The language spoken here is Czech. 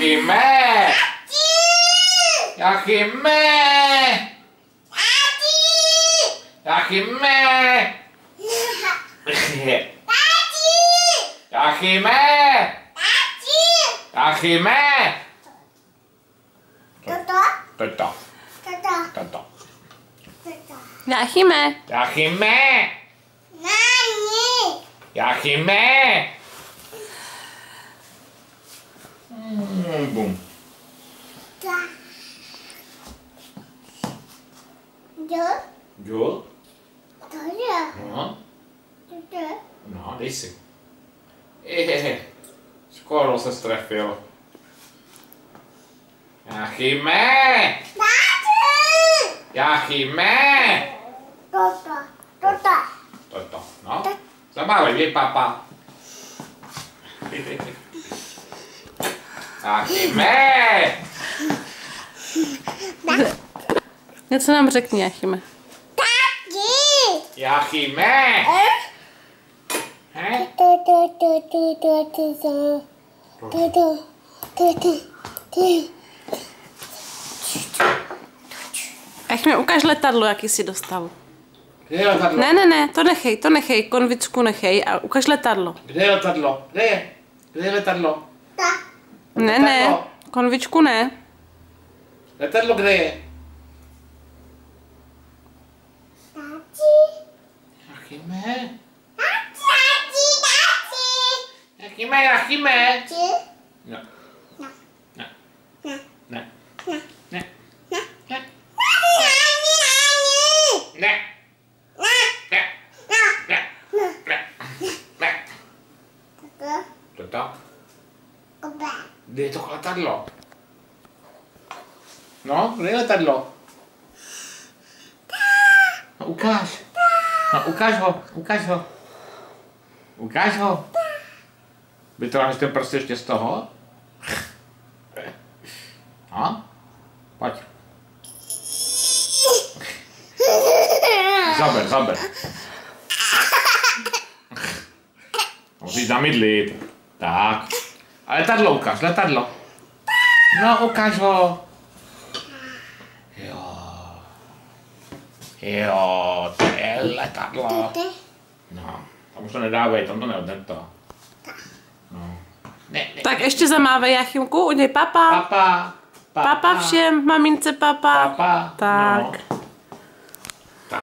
Jáchyme! Jáchyme! Jáchyme! Jáchyme! Jáchyme! Toto. Jáchyme. Jáchyme! Jáchyme! Bum. Jo? No. No, dej si. Skoro se strefil. Jáchyme! Jáchyme! Toto, no. Zamávej, vy papa. Jáchyme! Něco nám řekni, Jáchyme. Jáchyme! Jáchyme, ukaž letadlo, jaký jsi dostal. Kde je letadlo? Ne, to nechej, konvičku nechej a ukaž letadlo. Kde je letadlo? Kde je? Kde je letadlo? Ne, konvičku ne. Letadlo kde je? Jáchyme? Jáchyme! No. Ne. Ne. Ne. Ne. Ne. Ne. Ne. Toto? Kde je to letadlo? No, kde je letadlo? No, ukáž. No, ukáž ho, ukáž ho. Ukáž ho. Vytrháš ten prst ještě z toho? No, pojď. Zaber. Musíš zamydlit. Tak. A letadlo ukáž, letadlo. No, ukáž ho. Jo, to je letadlo. No, tam už to nedávej, tam to neodnem to. No. Ne. Tak ještě zamávej, Jáchymku, udělej papa. Papa. Papa všem, mamince papa. Papa. Tak. No.